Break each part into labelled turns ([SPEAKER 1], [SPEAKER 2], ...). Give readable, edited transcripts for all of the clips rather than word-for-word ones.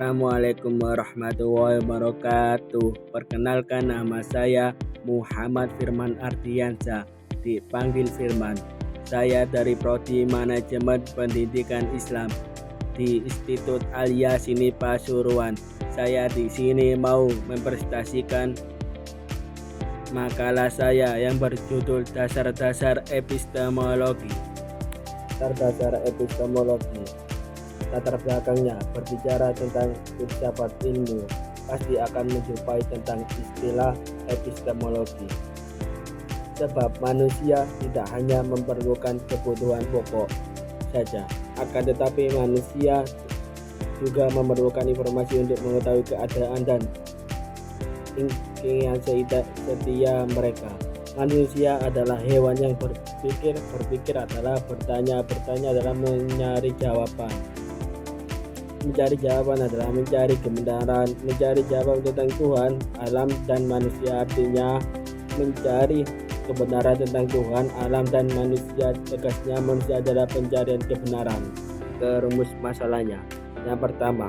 [SPEAKER 1] Assalamualaikum warahmatullahi wabarakatuh. Perkenalkan, nama saya Muhammad Firman Ardiansyah, dipanggil Firman. Saya dari Prodi Manajemen Pendidikan Islam di Institut Al-Yasini Pasuruan. Saya di sini mau mempresentasikan makalah saya yang berjudul Dasar-dasar Epistemologi. Dasar-dasar epistemologi. Latar belakangnya berbicara tentang filsafat ilmu, pasti akan menjumpai tentang istilah epistemologi. Sebab manusia tidak hanya memerlukan kebutuhan pokok saja, akan tetapi manusia juga memerlukan informasi untuk mengetahui keadaan dan keinginan setia mereka. Manusia adalah hewan yang berpikir adalah bertanya adalah mencari jawaban. Mencari jawaban adalah mencari kebenaran, mencari jawaban tentang Tuhan, alam, dan manusia. Artinya mencari kebenaran tentang Tuhan, alam, dan manusia. Tegasnya manusia adalah pencarian kebenaran. Rumus masalahnya. Yang pertama,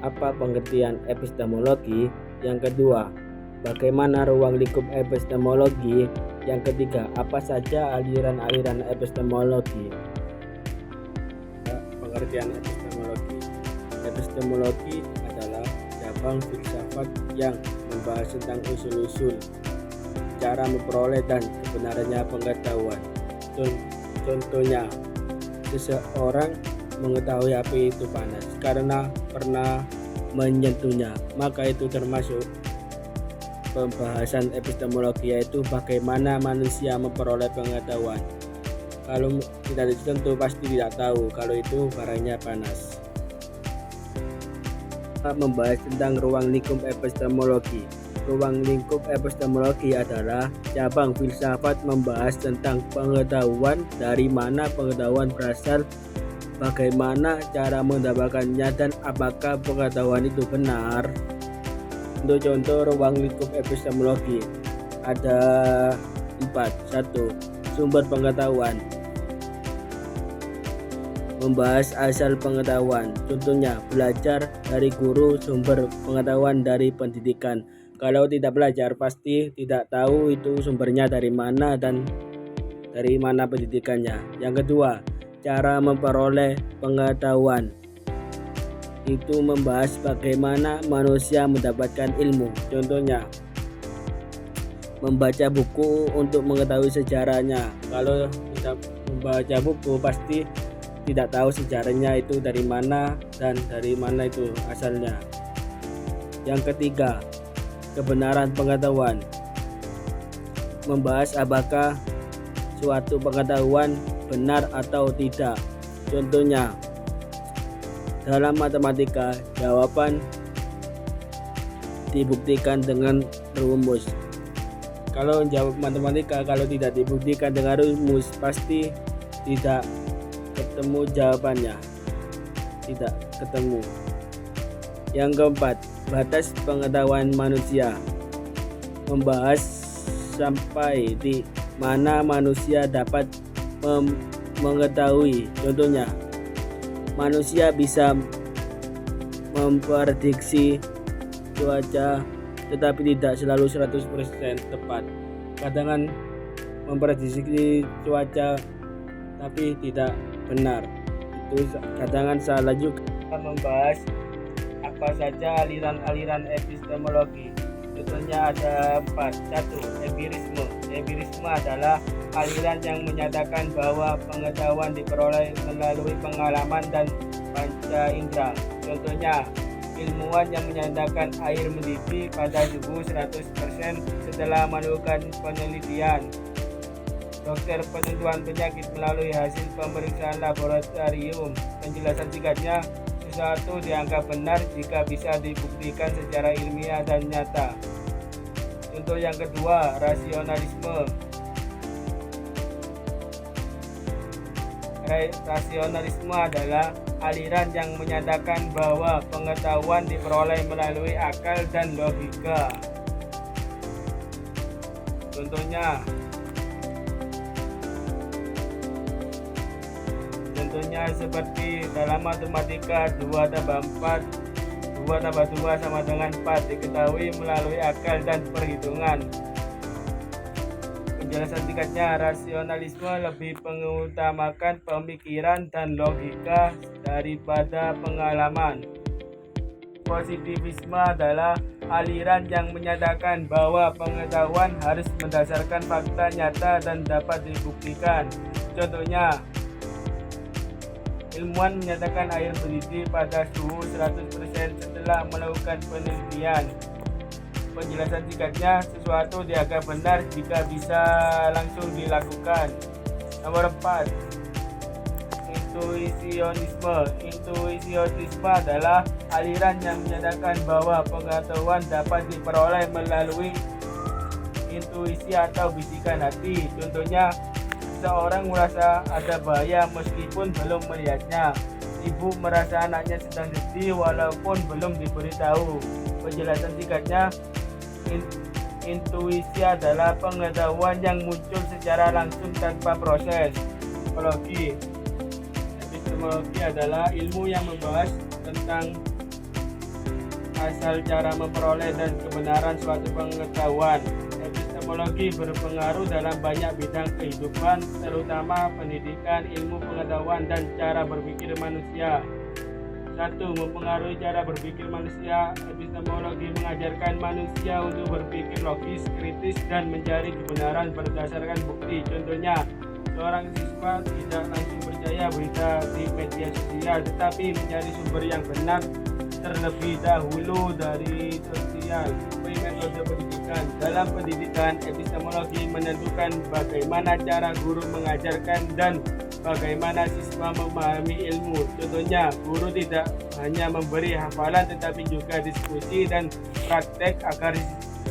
[SPEAKER 1] apa pengertian epistemologi? Yang kedua, bagaimana ruang lingkup epistemologi? Yang ketiga, apa saja aliran-aliran epistemologi? Pengertian epistemologi. Epistemologi adalah cabang filsafat yang membahas tentang usul-usul, cara memperoleh dan kebenarannya pengetahuan. Contohnya, seseorang mengetahui api itu panas karena pernah menyentuhnya, maka itu termasuk pembahasan epistemologi, yaitu bagaimana manusia memperoleh pengetahuan. Kalau tidak disentuh pasti tidak tahu kalau itu barangnya panas. Membahas tentang ruang lingkup epistemologi. Ruang lingkup epistemologi adalah cabang filsafat membahas tentang pengetahuan, dari mana pengetahuan berasal, bagaimana cara mendapatkannya, dan apakah pengetahuan itu benar. Untuk contoh ruang lingkup epistemologi ada 4. 1. Sumber pengetahuan. Membahas asal pengetahuan, contohnya belajar dari guru, sumber pengetahuan dari pendidikan. Kalau tidak belajar pasti tidak tahu itu sumbernya dari mana dan dari mana pendidikannya. Yang kedua, cara memperoleh pengetahuan. Itu membahas bagaimana manusia mendapatkan ilmu. Contohnya, membaca buku untuk mengetahui sejarahnya. Kalau tidak membaca buku pasti tidak tahu sejarahnya itu dari mana dan dari mana itu asalnya. Yang ketiga, kebenaran pengetahuan. Membahas apakah suatu pengetahuan benar atau tidak. Contohnya, dalam matematika, jawaban dibuktikan dengan rumus. Kalau jawab matematika, kalau tidak dibuktikan dengan rumus, pasti tidak ketemu jawabannya. Tidak ketemu. Yang keempat, batas pengetahuan manusia. Membahas sampai di mana manusia dapat mengetahui. Contohnya, manusia bisa memprediksi cuaca, tetapi tidak selalu 100% tepat. Kadang memprediksi cuaca tapi tidak benar, itu kadang salah juga. Kita membahas apa saja aliran-aliran epistemologi. Contohnya ada 4. 1. Empirisme. Empirisme adalah aliran yang menyatakan bahwa pengetahuan diperoleh melalui pengalaman dan panca indera. Contohnya, ilmuwan yang menyatakan air mendidih pada suhu 100% setelah melakukan penelitian. Dokter penentuan penyakit melalui hasil pemeriksaan laboratorium. Penjelasan singkatnya, sesuatu dianggap benar jika bisa dibuktikan secara ilmiah dan nyata. Contoh yang kedua, rasionalisme. Rasionalisme adalah aliran yang menyatakan bahwa pengetahuan diperoleh melalui akal dan logika. Contohnya Contohnya seperti dalam matematika 2 tambah 4, 2 tambah 2 sama dengan 4 diketahui melalui akal dan perhitungan. Penjelasan singkatnya, rasionalisme lebih mengutamakan pemikiran dan logika daripada pengalaman. Positivisme adalah aliran yang menyatakan bahwa pengetahuan harus berdasarkan fakta nyata dan dapat dibuktikan. Contohnya, ilmuwan menyatakan air mendidih pada suhu 100% setelah melakukan penelitian. Penjelasan singkatnya, sesuatu dianggap benar jika bisa langsung dilakukan. Nomor 4, Intuisionisme adalah aliran yang menyatakan bahwa pengetahuan dapat diperoleh melalui intuisi atau bisikan hati. Contohnya, seseorang merasa ada bahaya meskipun belum melihatnya. Ibu merasa anaknya sedang sedih walaupun belum diberitahu. Penjelasan singkatnya, intuisi adalah pengetahuan yang muncul secara langsung tanpa proses. Epistemologi adalah ilmu yang membahas tentang asal, cara memperoleh dan kebenaran suatu pengetahuan. Epistemologi berpengaruh dalam banyak bidang kehidupan, terutama pendidikan, ilmu pengetahuan, dan cara berpikir manusia. 1. Mempengaruhi cara berpikir manusia. Epistemologi mengajarkan manusia untuk berpikir logis, kritis, dan mencari kebenaran berdasarkan bukti. Contohnya, seorang siswa tidak langsung percaya berita di media sosial, tetapi mencari sumber yang benar terlebih dahulu dari sosial. Metode pendidikan. Dalam pendidikan, epistemologi menentukan bagaimana cara guru mengajarkan dan bagaimana siswa memahami ilmu. Contohnya, guru tidak hanya memberi hafalan tetapi juga diskusi dan praktek agar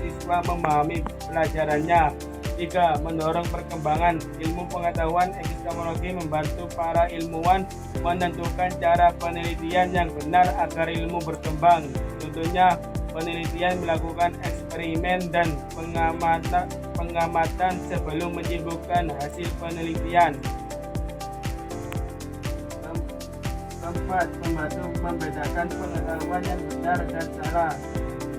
[SPEAKER 1] siswa memahami pelajarannya. 3. Mendorong perkembangan ilmu pengetahuan. Epistemologi membantu para ilmuwan menentukan cara penelitian yang benar agar ilmu berkembang. Contohnya, penelitian melakukan eksperimen dan pengamatan sebelum menyimpulkan hasil penelitian. 4. Membantu membedakan pengetahuan yang benar dan salah.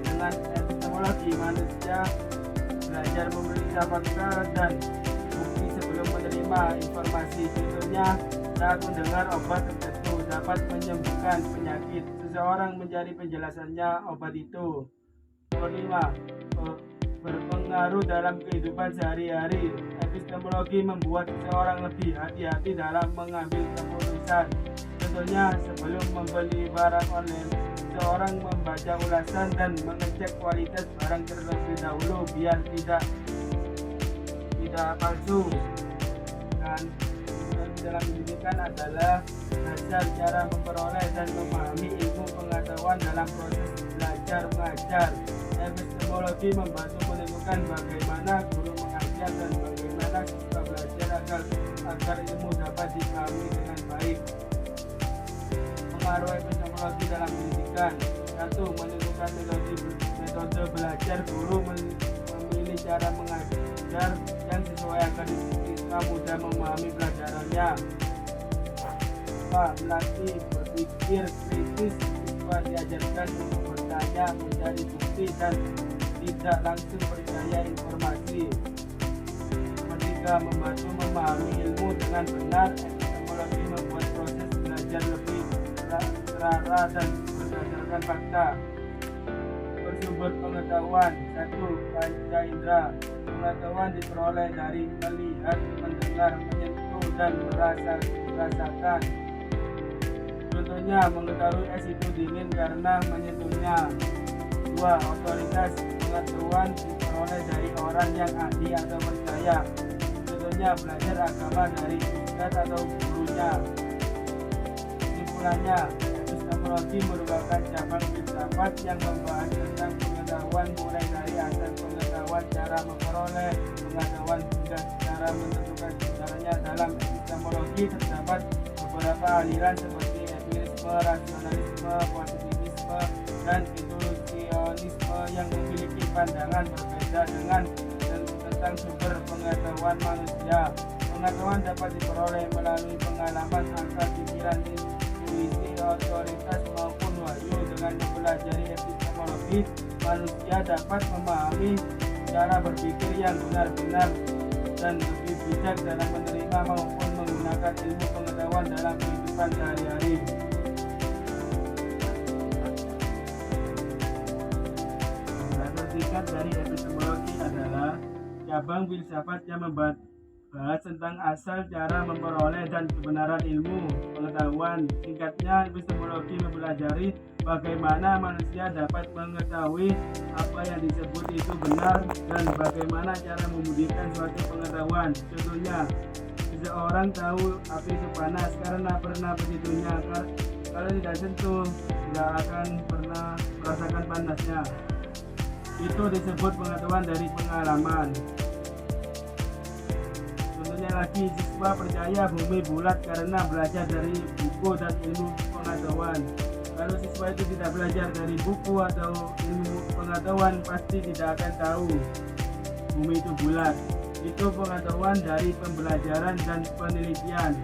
[SPEAKER 1] Dengan epistemologi, manusia belajar memeriksa fakta dan bukti sebelum menerima informasi. Contohnya, saat mendengar obat tertentu dapat menyembuhkan penyakit, seseorang mencari penjelasannya obat itu. 5. Berpengaruh dalam kehidupan sehari-hari. Epistemologi membuat seseorang lebih hati-hati dalam mengambil keputusan. Contohnya, sebelum membeli barang online, seseorang membaca ulasan dan mengecek kualitas barang terlebih dahulu biar tidak palsu. Dan dalam pendidikan adalah dasar cara memperoleh dan memahami ilmu pengetahuan dalam proses belajar mengajar. Epistemologi membantu menentukan bagaimana guru mengajar dan bagaimana siswa belajar agar ilmu dapat dipahami dengan baik. Pengaruh epistemologi dalam pendidikan. 1. Menentukan metode belajar. Guru memilih cara mengajar yang sesuai agar siswa mudah memahami pelajarannya. 2. Melatih berpikir kritis. Siswa diajarkan untuk bertanya, mencari bukti, dan tidak langsung percaya informasi. 3. Membantu memahami ilmu dengan benar. Epistemologi membuat proses belajar lebih terarah dan berdasarkan fakta. Bersumber pengetahuan. 1. Panca indera. Pengetahuan diperoleh dari melihat, mendengar, menyentuh, dan merasakan. Contohnya, mengetahui es itu dingin karena menyentuhnya. 2. Otoritas. Pengetahuan diperoleh dari orang yang ahli atau percaya. Contohnya, belajar agama dari ustaz atau gurunya. Kesimpulannya, epistemologi merupakan cabang filsafat yang membahas tentang pengetahuan mulai dari asal pengetahuan, cara memperoleh pengetahuan, hingga cara menentukan sebenarnya. Dalam epistemologi terdapat beberapa aliran seperti empirisme, rasionalisme, positivisme, dan intuisionisme yang memiliki pandangan berbeda tentang sumber pengetahuan manusia.
[SPEAKER 2] Pengetahuan dapat diperoleh melalui pengalaman, akal pikiran, intuisi, otoritas maupun wahyu. Dengan mempelajari epistemologi, manusia dapat memahami cara berpikir yang benar-benar dan lebih bijak dalam menerima maupun menggunakan ilmu pengetahuan dalam kehidupan sehari-hari. Penjelasan singkat dari epistemologi adalah cabang filsafat yang membahas tentang asal, cara memperoleh dan kebenaran ilmu pengetahuan. Singkatnya, epistemologi mempelajari bagaimana manusia dapat mengetahui apa yang disebut itu benar dan bagaimana cara membuktikan suatu pengetahuan. Contohnya, seseorang tahu api itu panas karena pernah menyentuhnya. Kalau tidak sentuh, tidak akan pernah merasakan panasnya. Itu disebut pengetahuan dari pengalaman. Contohnya lagi, siswa percaya bumi bulat karena belajar dari buku dan ilmu pengetahuan. Kalau siswa itu tidak belajar dari buku atau ilmu pengetahuan, pasti tidak akan tahu bumi itu bulat. Itu pengetahuan dari pembelajaran dan penelitian.